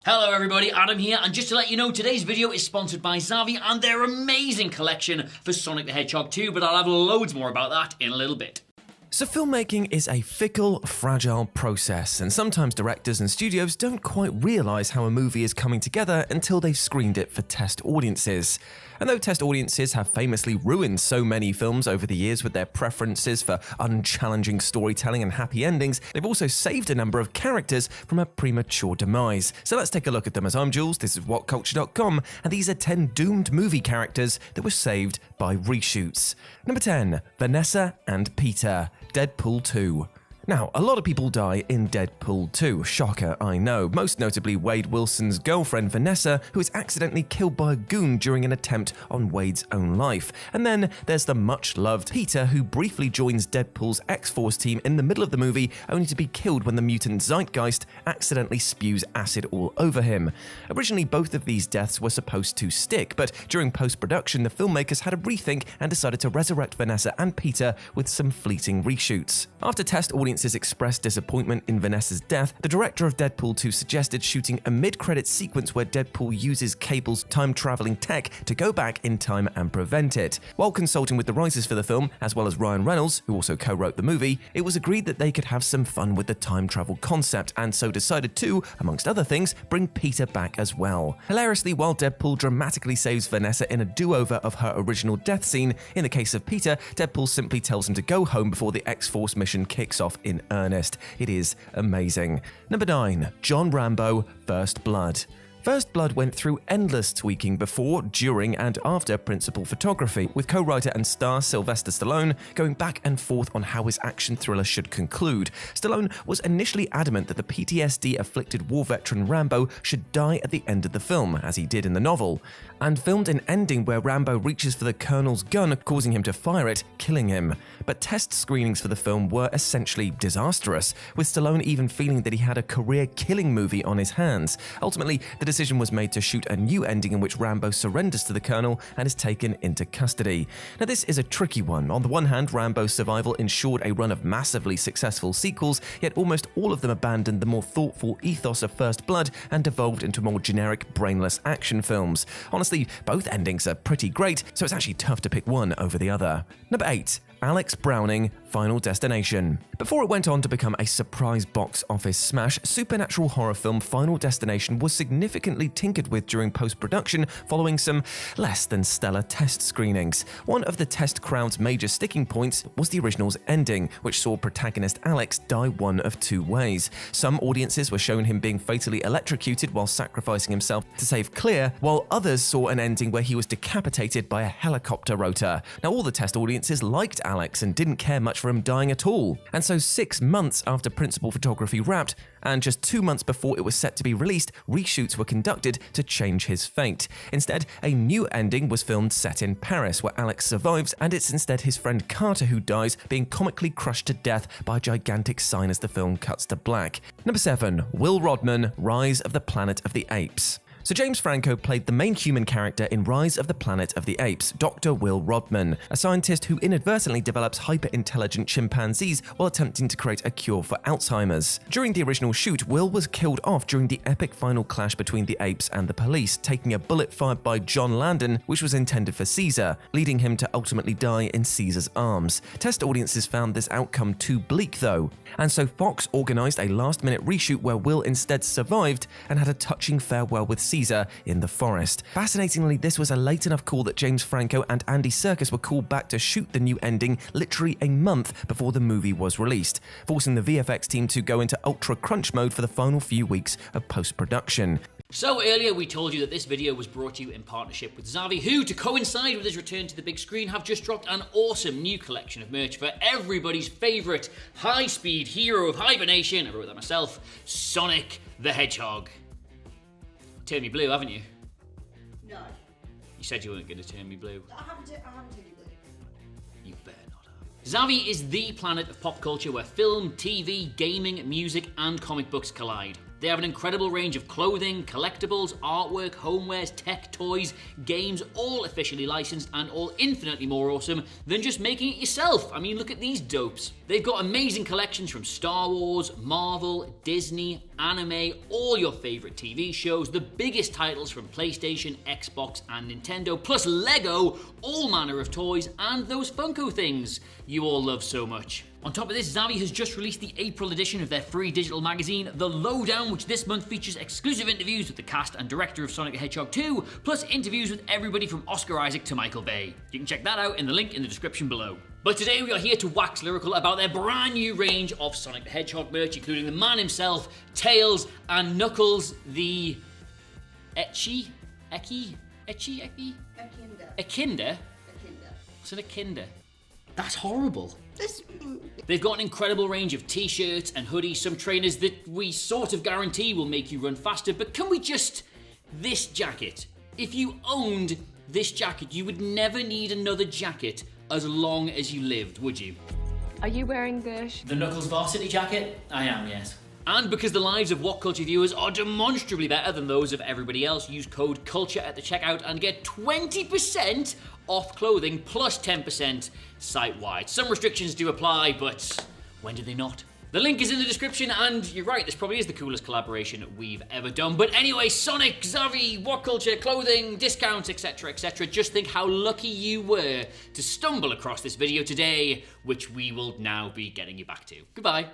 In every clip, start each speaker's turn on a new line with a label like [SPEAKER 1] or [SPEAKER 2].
[SPEAKER 1] Hello everybody, Adam here, and just to let you know, today's video is sponsored by Zavvi and their amazing collection for Sonic the Hedgehog 2, but I'll have loads more about that in a little bit.
[SPEAKER 2] So filmmaking is a fickle, fragile process, and sometimes directors and studios don't quite realise how a movie is coming together until they've screened it for test audiences. And though test audiences have famously ruined so many films over the years with their preferences for unchallenging storytelling and happy endings, they've also saved a number of characters from a premature demise. So let's take a look at them. As I'm Jules, this is WhatCulture.com, and these are 10 doomed movie characters that were saved by reshoots. Number 10, Vanessa and Peter, Deadpool 2. Now, a lot of people die in Deadpool 2. Shocker, I know. Most notably Wade Wilson's girlfriend Vanessa, who is accidentally killed by a goon during an attempt on Wade's own life. And then there's the much-loved Peter, who briefly joins Deadpool's X-Force team in the middle of the movie, only to be killed when the mutant Zeitgeist accidentally spews acid all over him. Originally, both of these deaths were supposed to stick, but during post-production, the filmmakers had a rethink and decided to resurrect Vanessa and Peter with some fleeting reshoots. After test audiences expressed disappointment in Vanessa's death, the director of Deadpool 2 suggested shooting a mid-credits sequence where Deadpool uses Cable's time-traveling tech to go back in time and prevent it. While consulting with the writers for the film, as well as Ryan Reynolds, who also co-wrote the movie, it was agreed that they could have some fun with the time travel concept, and so decided to, amongst other things, bring Peter back as well. Hilariously, while Deadpool dramatically saves Vanessa in a do-over of her original death scene, in the case of Peter, Deadpool simply tells him to go home before the X-Force mission kicks off in earnest. It is amazing. Number 9, John Rambo, First Blood. First Blood went through endless tweaking before, during, and after principal photography, with co-writer and star Sylvester Stallone going back and forth on how his action thriller should conclude. Stallone was initially adamant that the PTSD-afflicted war veteran Rambo should die at the end of the film, as he did in the novel, and filmed an ending where Rambo reaches for the Colonel's gun, causing him to fire it, killing him. But test screenings for the film were essentially disastrous, with Stallone even feeling that he had a career-killing movie on his hands. Ultimately, the decision was made to shoot a new ending in which Rambo surrenders to the Colonel and is taken into custody. Now, this is a tricky one. On the one hand, Rambo's survival ensured a run of massively successful sequels, yet almost all of them abandoned the more thoughtful ethos of First Blood and devolved into more generic, brainless action films. Honestly, both endings are pretty great, so it's actually tough to pick one over the other. Number 8. Alex Browning, Final Destination. Before it went on to become a surprise box office smash, supernatural horror film Final Destination was significantly tinkered with during post-production following some less than stellar test screenings. One of the test crowd's major sticking points was the original's ending, which saw protagonist Alex die one of two ways. Some audiences were shown him being fatally electrocuted while sacrificing himself to save Clear, while others saw an ending where he was decapitated by a helicopter rotor. Now, all the test audiences liked Alex and didn't care much for him dying at all. And so 6 months after principal photography wrapped, and just 2 months before it was set to be released, reshoots were conducted to change his fate. Instead, a new ending was filmed set in Paris, where Alex survives, and it's instead his friend Carter who dies, being comically crushed to death by a gigantic sign as the film cuts to black. Number 7, Will Rodman, Rise of the Planet of the Apes. So James Franco played the main human character in Rise of the Planet of the Apes, Dr. Will Rodman, a scientist who inadvertently develops hyper-intelligent chimpanzees while attempting to create a cure for Alzheimer's. During the original shoot, Will was killed off during the epic final clash between the apes and the police, taking a bullet fired by John Landon, which was intended for Caesar, leading him to ultimately die in Caesar's arms. Test audiences found this outcome too bleak though, and so Fox organized a last-minute reshoot where Will instead survived and had a touching farewell with Caesar in the forest. Fascinatingly, this was a late enough call that James Franco and Andy Serkis were called back to shoot the new ending literally a month before the movie was released, forcing the VFX team to go into ultra crunch mode for the final few weeks of post-production.
[SPEAKER 1] So earlier we told you that this video was brought to you in partnership with Zavvi, who, to coincide with his return to the big screen, have just dropped an awesome new collection of merch for everybody's favourite high-speed hero of hibernation, I wrote that myself, Sonic the Hedgehog. Turned me blue, haven't you?
[SPEAKER 3] No.
[SPEAKER 1] You said you weren't going to turn me blue.
[SPEAKER 3] I haven't turned you blue.
[SPEAKER 1] You better not have. Zavvi is the planet of pop culture where film, TV, gaming, music and comic books collide. They have an incredible range of clothing, collectibles, artwork, homewares, tech, toys, games, all officially licensed and all infinitely more awesome than just making it yourself. I mean, look at these dopes. They've got amazing collections from Star Wars, Marvel, Disney, anime, all your favorite TV shows, the biggest titles from PlayStation, Xbox and Nintendo, plus Lego, all manner of toys, and those Funko things you all love so much. On top of this, Zavi has just released the April edition of their free digital magazine, The Lowdown, which this month features exclusive interviews with the cast and director of Sonic the Hedgehog 2, plus interviews with everybody from Oscar Isaac to Michael Bay. You can check that out in the link in the description below. But today we are here to wax lyrical about their brand new range of Sonic the Hedgehog merch, including the man himself, Tails, and Knuckles, the Ekinder? What's an Ekinder? That's horrible. They've got an incredible range of t-shirts and hoodies, some trainers that we sort of guarantee will make you run faster, but can we just... This jacket. If you owned this jacket, you would never need another jacket as long as you lived, would you?
[SPEAKER 4] Are you wearing the
[SPEAKER 1] Knuckles varsity jacket? I am, yes. And because the lives of What Culture viewers are demonstrably better than those of everybody else, use code CULTURE at the checkout and get 20% off clothing plus 10% site-wide. Some restrictions do apply, but when do they not? The link is in the description, and you're right, this probably is the coolest collaboration we've ever done. But anyway, Sonic, Zavi, What Culture, clothing, discounts, etc., etc. Just think how lucky you were to stumble across this video today, which we will now be getting you back to. Goodbye.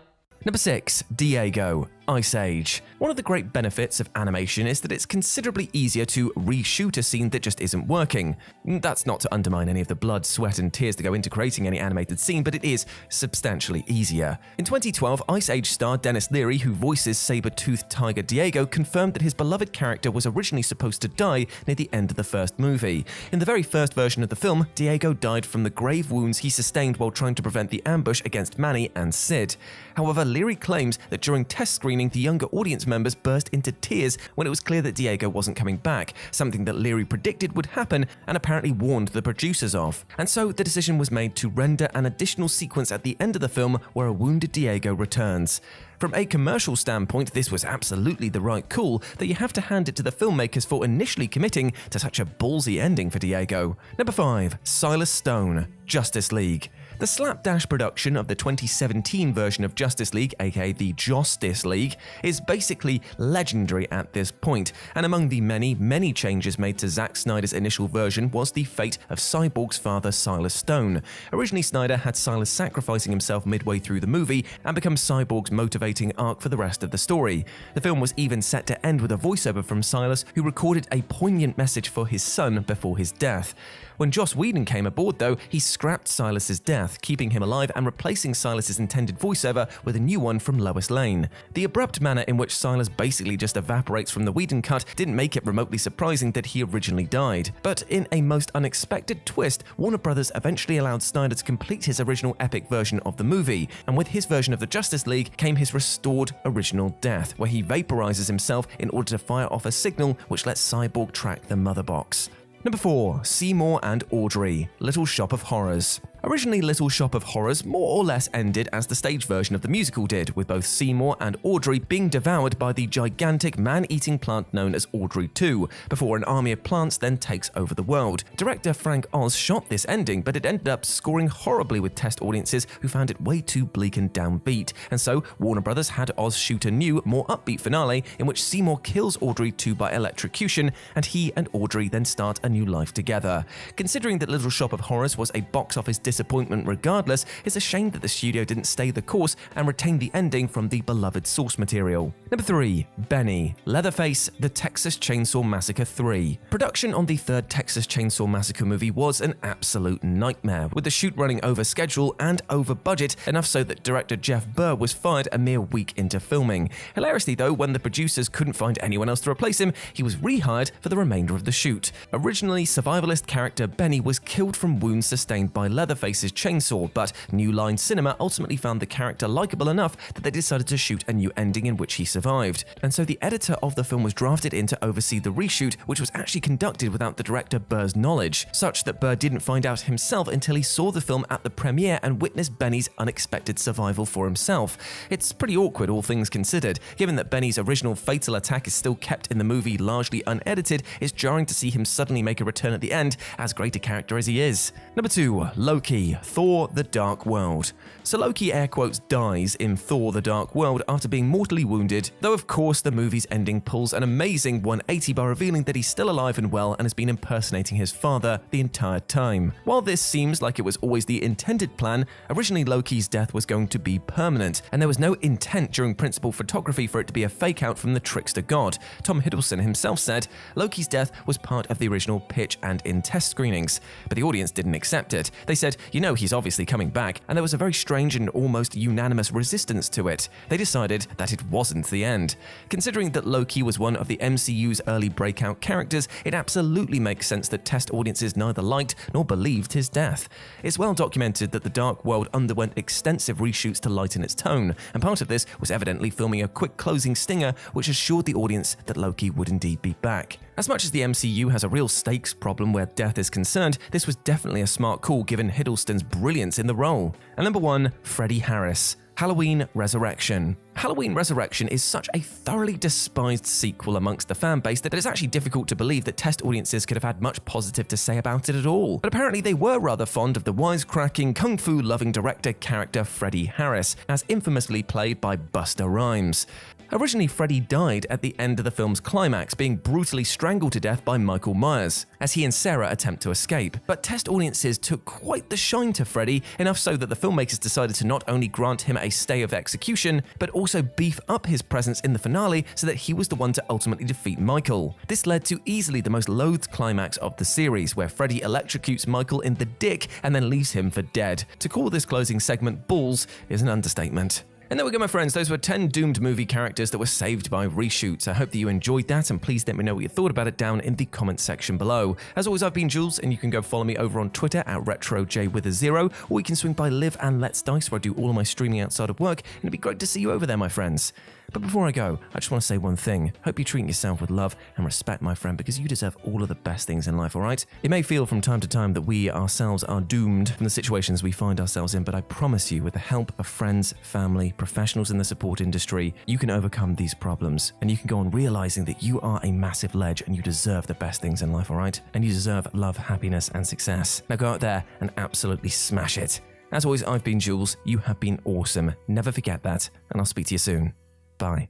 [SPEAKER 2] Number 6. Diego, Ice Age. One of the great benefits of animation is that it's considerably easier to reshoot a scene that just isn't working. That's not to undermine any of the blood, sweat and tears that go into creating any animated scene, but it is substantially easier. In 2012, Ice Age star Dennis Leary, who voices saber-toothed tiger Diego, confirmed that his beloved character was originally supposed to die near the end of the first movie. In the very first version of the film, Diego died from the grave wounds he sustained while trying to prevent the ambush against Manny and Sid. However, Leary claims that during test screening, the younger audience members burst into tears when it was clear that Diego wasn't coming back, something that Leary predicted would happen and apparently warned the producers of. And so the decision was made to render an additional sequence at the end of the film where a wounded Diego returns. From a commercial standpoint, this was absolutely the right call, that you have to hand it to the filmmakers for initially committing to such a ballsy ending for Diego. Number 5. Silas Stone, Justice League. The slapdash production of the 2017 version of Justice League, aka the Justice League, is basically legendary at this point, and among the many changes made to Zack Snyder's initial version was the fate of Cyborg's father Silas Stone. Originally, Snyder had Silas sacrificing himself midway through the movie and become Cyborg's motivating arc for the rest of the story. The film was even set to end with a voiceover from Silas, who recorded a poignant message for his son before his death. When Joss Whedon came aboard, though, he scrapped Silas's death, keeping him alive and replacing Silas's intended voiceover with a new one from Lois Lane. The abrupt manner in which Silas basically just evaporates from the Whedon cut didn't make it remotely surprising that he originally died. But in a most unexpected twist, Warner Brothers eventually allowed Snyder to complete his original epic version of the movie, and with his version of the Justice League came his restored original death, where he vaporizes himself in order to fire off a signal which lets Cyborg track the mother box. Number 4. Seymour and Audrey, Little Shop of Horrors. Originally, Little Shop of Horrors more or less ended as the stage version of the musical did, with both Seymour and Audrey being devoured by the gigantic man-eating plant known as Audrey 2, before an army of plants then takes over the world. Director Frank Oz shot this ending, but it ended up scoring horribly with test audiences who found it way too bleak and downbeat, and so Warner Brothers had Oz shoot a new, more upbeat finale in which Seymour kills Audrey 2 by electrocution, and he and Audrey then start a new life together. Considering that Little Shop of Horrors was a box office disappointment regardless, it's a shame that the studio didn't stay the course and retain the ending from the beloved source material. Number 3. Benny, Leatherface, The Texas Chainsaw Massacre 3. Production on the third Texas Chainsaw Massacre movie was an absolute nightmare, with the shoot running over schedule and over budget, enough so that director Jeff Burr was fired a mere week into filming. Hilariously though, when the producers couldn't find anyone else to replace him, he was rehired for the remainder of the shoot. Originally Originally, survivalist character Benny was killed from wounds sustained by Leatherface's chainsaw, but New Line Cinema ultimately found the character likable enough that they decided to shoot a new ending in which he survived. And so the editor of the film was drafted in to oversee the reshoot, which was actually conducted without the director Burr's knowledge, such that Burr didn't find out himself until he saw the film at the premiere and witnessed Benny's unexpected survival for himself. It's pretty awkward, all things considered. Given that Benny's original fatal attack is still kept in the movie largely unedited, it's jarring to see him suddenly make a return at the end, as great a character as he is. Number 2. Loki, Thor: The Dark World. So Loki air quotes dies in Thor: The Dark World after being mortally wounded, though of course the movie's ending pulls an amazing 180 by revealing that he's still alive and well and has been impersonating his father the entire time. While this seems like it was always the intended plan, originally Loki's death was going to be permanent, and there was no intent during principal photography for it to be a fake out from the trickster god. Tom Hiddleston himself said Loki's death was part of the original pitch and in test screenings, but the audience didn't accept it. They said, you know, he's obviously coming back, and there was a very strange and almost unanimous resistance to it. They decided that it wasn't the end. Considering that Loki was one of the MCU's early breakout characters, it absolutely makes sense that test audiences neither liked nor believed his death. It's well documented that The Dark World underwent extensive reshoots to lighten its tone, and part of this was evidently filming a quick closing stinger which assured the audience that Loki would indeed be back. As much as the MCU has a real stakes problem where death is concerned, this was definitely a smart call given Hiddleston's brilliance in the role. And number 1, Freddy Harris, Halloween Resurrection. Halloween Resurrection is such a thoroughly despised sequel amongst the fan base that it's actually difficult to believe that test audiences could have had much positive to say about it at all. But apparently they were rather fond of the wisecracking, kung fu-loving director character Freddy Harris, as infamously played by Busta Rhymes. Originally, Freddy died at the end of the film's climax, being brutally strangled to death by Michael Myers, as he and Sarah attempt to escape. But test audiences took quite the shine to Freddy, enough so that the filmmakers decided to not only grant him a stay of execution, but also beef up his presence in the finale so that he was the one to ultimately defeat Michael. This led to easily the most loathed climax of the series, where Freddy electrocutes Michael in the dick and then leaves him for dead. To call this closing segment balls is an understatement. And there we go, my friends. Those were 10 doomed movie characters that were saved by reshoots. I hope that you enjoyed that, and please let me know what you thought about it down in the comments section below. As always, I've been Jules, and you can go follow me over on Twitter at RetroJ0, or you can swing by Live and Let's Dice, where I do all of my streaming outside of work, and it'd be great to see you over there, my friends. But before I go, I just want to say one thing. Hope you're treating yourself with love and respect, my friend, because you deserve all of the best things in life, alright? It may feel from time to time that we ourselves are doomed from the situations we find ourselves in, but I promise you, with the help of friends, family, professionals in the support industry, you can overcome these problems, and you can go on realizing that you are a massive ledge and you deserve the best things in life, alright? And you deserve love, happiness, and success. Now go out there and absolutely smash it. As always, I've been Jules. You have been awesome. Never forget that, and I'll speak to you soon. Bye.